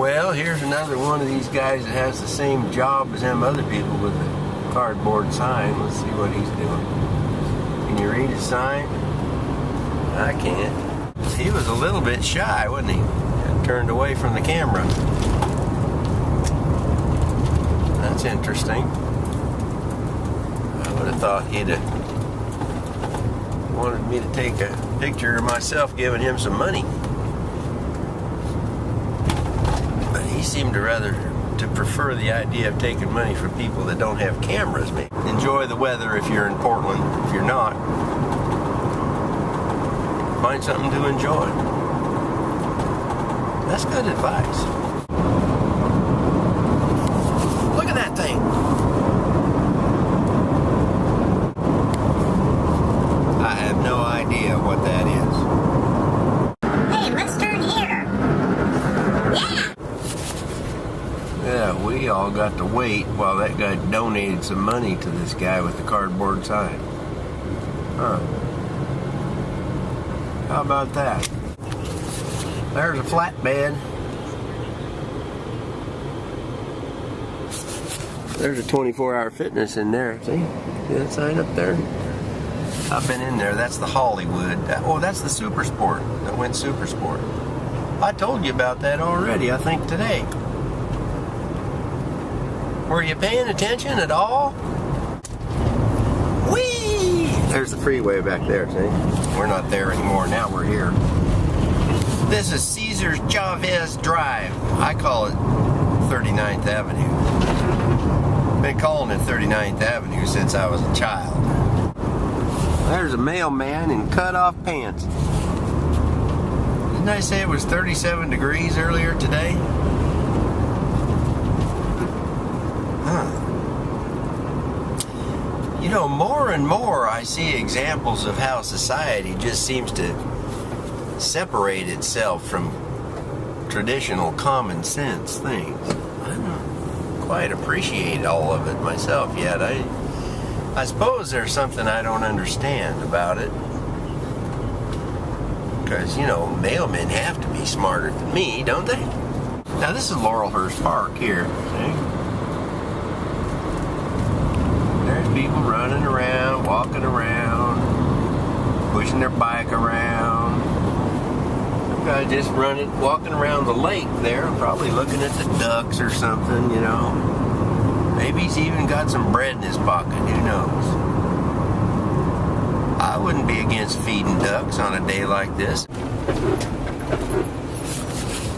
Well, here's another one of these guys that has the same job as them other people with the cardboard sign. Let's see what he's doing. Can you read his sign? I can't. He was a little bit shy, wasn't he? Turned away from the camera. That's interesting. I would have thought he'd have wanted me to take a picture of myself giving him some money. But he seemed to prefer the idea of taking money from people that don't have cameras. Maybe. Enjoy the weather if you're in Portland. If you're not, find something to enjoy. That's good advice. Look at that thing. I have no idea what that is. Hey, let's turn here. Yeah! Yeah, we all got to wait while that guy donated some money to this guy with the cardboard sign. Huh. How about that? There's a flatbed. There's a 24-hour fitness in there. See that sign up there? I've been in there. That's the Hollywood. Oh, that's the Super Sport. That went Super Sport. I told you about that already, I think today. Were you paying attention at all? Whee! There's the freeway back there, see? We're not there anymore. Now we're here. This is Cesar Chavez Drive. I call it 39th Avenue. Been calling it 39th Avenue since I was a child. There's a mailman in cut-off pants. Didn't I say it was 37 degrees earlier today? Huh. You know, more and more I see examples of how society just seems to separate itself from traditional common sense things. I don't quite appreciate all of it myself yet. I suppose there's something I don't understand about it. Because, you know, mailmen have to be smarter than me, don't they? Now, this is Laurelhurst Park here. See? There's people running around, walking around, pushing their bike around. Some guy just walking around the lake there, probably looking at the ducks or something, you know. Maybe he's even got some bread in his pocket, who knows? I wouldn't be against feeding ducks on a day like this.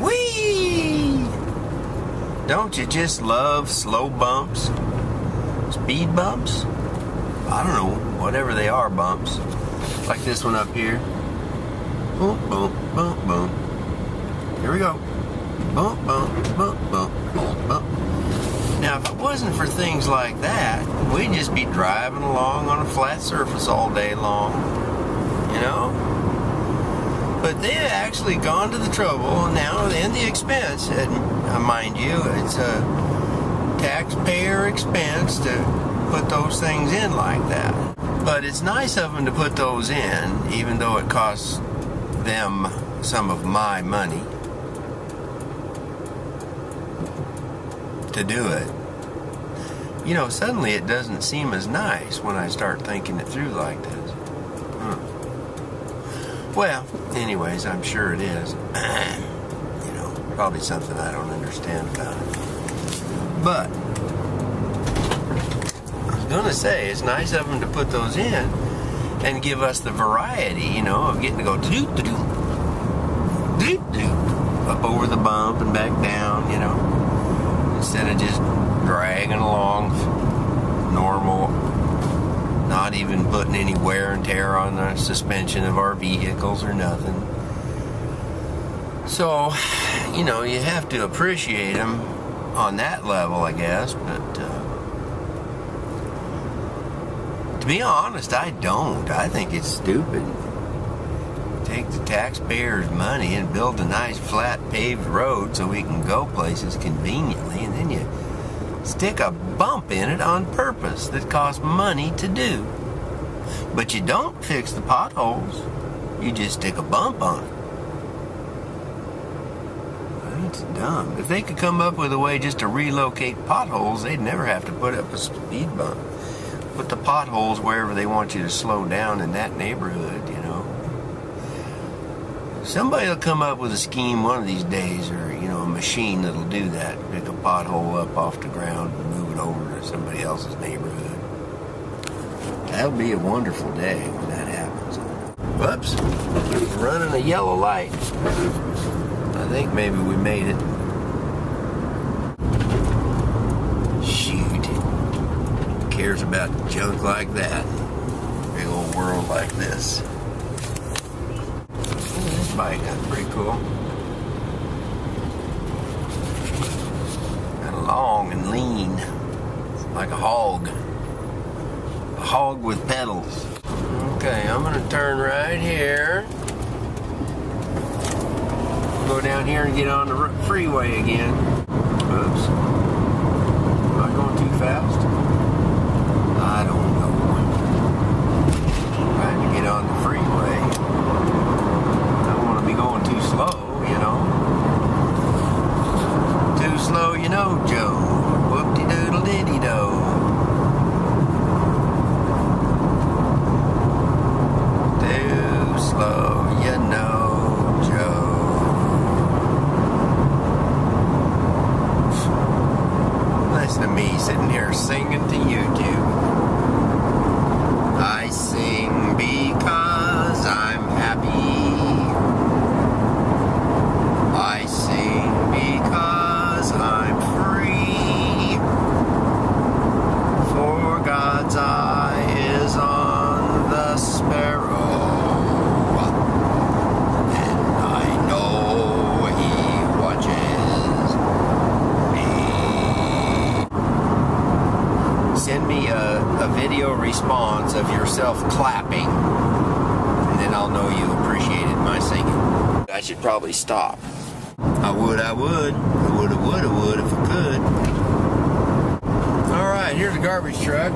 Whee! Don't you just love slow bumps? Speed bumps? I don't know, whatever they are, bumps. Like this one up here. Boom, boom, boom, boom. Here we go. Boom, boom, boom, boom, boom, boom. Now, if it wasn't for things like that, we'd just be driving along on a flat surface all day long, you know? But they've actually gone to the trouble now and the expense, and mind you, it's a taxpayer expense to put those things in like that. But it's nice of them to put those in, even though it costs them some of my money to do it. You know, suddenly it doesn't seem as nice when I start thinking it through like this. Well, anyways, I'm sure it is. You know, probably something I don't understand about it. But I was going to say, it's nice of them to put those in and give us the variety, you know, of getting to go doot-doot, doot-doot, up over the bump and back down, you know, instead of just dragging along normal, not even putting any wear and tear on the suspension of our vehicles or nothing. So, you know, you have to appreciate them on that level, I guess, but to be honest, I don't. I think it's stupid. Take the taxpayers' money and build a nice flat paved road so we can go places conveniently, and then you stick a bump in it on purpose that costs money to do. But you don't fix the potholes. You just stick a bump on it. That's dumb. If they could come up with a way just to relocate potholes, they'd never have to put up a speed bump. Put the potholes wherever they want you to slow down in that neighborhood, you know. Somebody will come up with a scheme one of these days, or, you know, a machine that'll do that. Pick a pothole up off the ground and move it over to somebody else's neighborhood. That'll be a wonderful day when that happens. Whoops. We're running a yellow light. I think maybe we made it. Shoot. Who cares about junk like that? Big old world like this. This bike, that's pretty cool. Kind of long and lean. Like a hog. A hog with pedals. Okay, I'm gonna turn right here. Go down here and get on the freeway again. Oops. Am I going too fast? I don't know. Trying to get on the freeway. I don't want to be going too slow, you know. Too slow, you know, Joe. Whoop-de-doodle-diddy-do. Too slow, you know, Joe. Listen to me sitting here singing to YouTube. I sing because I'm happy. I sing because I'm free. For God's eye is on the sparrow, and I know He watches me. Send me a video response of yourself clapping, and then I'll know you appreciated my singing. I should probably stop. I would if I could. Alright, here's a garbage truck.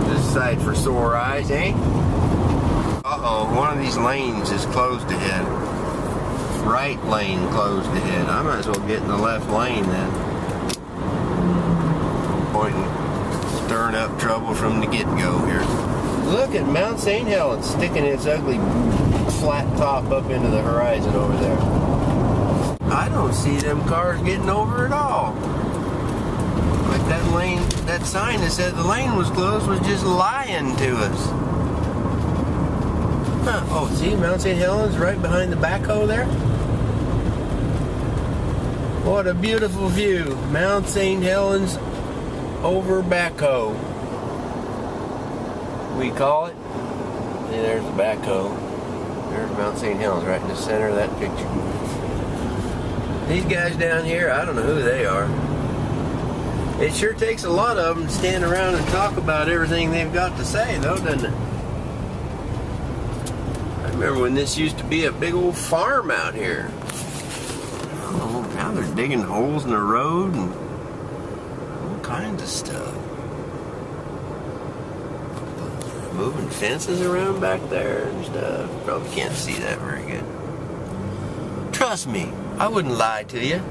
This side for sore eyes, eh? Uh-oh, one of these lanes is closed ahead. Right lane closed ahead. I might as well get in the left lane then. Point in stirring up trouble from the get-go here. Look at Mount St. Helens sticking its ugly flat top up into the horizon over there. I don't see them cars getting over at all. Like that lane, that sign that said the lane was closed was just lying to us. Huh. Oh, see Mount St. Helens right behind the backhoe there? What a beautiful view. Mount St. Helens over backhoe, we call it. See, there's the backhoe. There's Mount St. Helens right in the center of that picture. These guys down here, I don't know who they are. It sure takes a lot of them to stand around and talk about everything they've got to say, though, doesn't it? I remember when this used to be a big old farm out here. Oh, now they're digging holes in the road and all kinds of stuff. Moving fences around back there and stuff. Probably can't see that very good. Trust me, I wouldn't lie to you.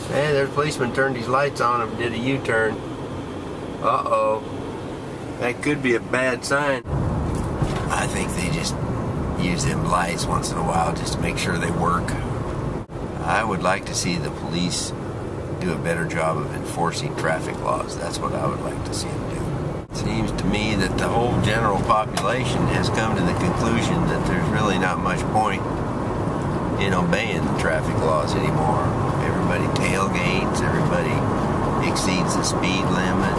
Hey, there's a policeman turned his lights on and did a U-turn. Uh-oh. That could be a bad sign. I think they just use them lights once in a while just to make sure they work. I would like to see the police do a better job of enforcing traffic laws. That's what I would like to see them do. It seems to me that the whole general population has come to the conclusion that there's really not much point in obeying the traffic laws anymore. Everybody tailgates, everybody exceeds the speed limit.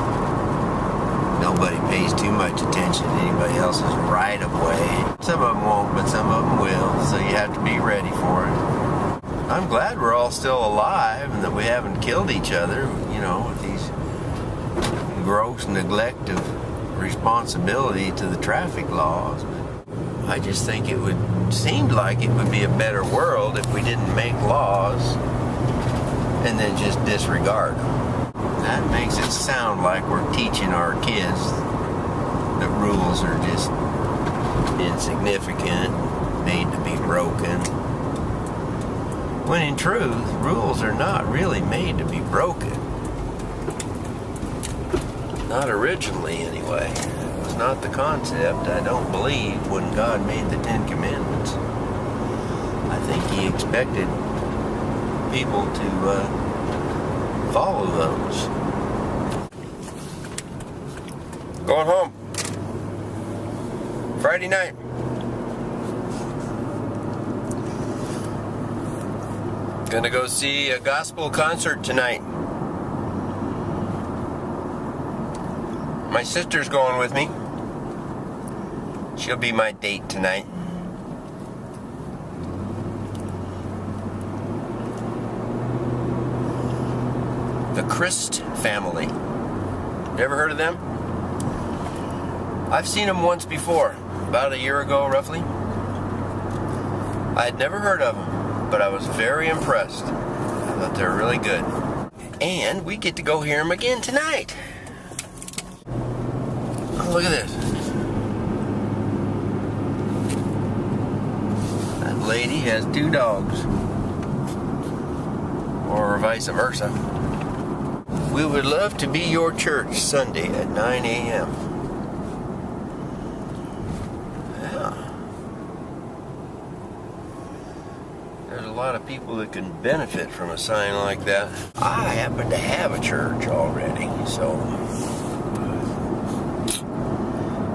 Nobody pays too much attention to anybody else's right of way. Some of them won't, but some of them will, so you have to be ready for it. I'm glad we're all still alive and that we haven't killed each other, you know, with these gross neglect of responsibility to the traffic laws. I just think it seemed like it would be a better world if we didn't make laws and then just disregard them. That makes it sound like we're teaching our kids that rules are just insignificant, made to be broken. When in truth, rules are not really made to be broken. Not originally, anyway. It was not the concept, I don't believe, when God made the Ten Commandments. I think He expected people to follow those. Going home. Friday night. Gonna go see a gospel concert tonight. My sister's going with me. She'll be my date tonight. The Christ family. You ever heard of them? I've seen them once before, about a year ago roughly. I had never heard of them, but I was very impressed. I thought they were really good. And we get to go hear them again tonight. Oh, look at this. That lady has 2 dogs. Or vice versa. We would love to be your church Sunday at 9 a.m. Yeah. There's a lot of people that can benefit from a sign like that. I happen to have a church already, so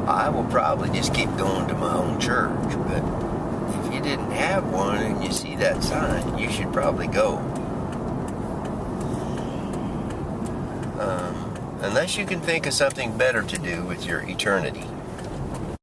I will probably just keep going to my own church. But if you didn't have one and you see that sign, you should probably go. Unless you can think of something better to do with your eternity.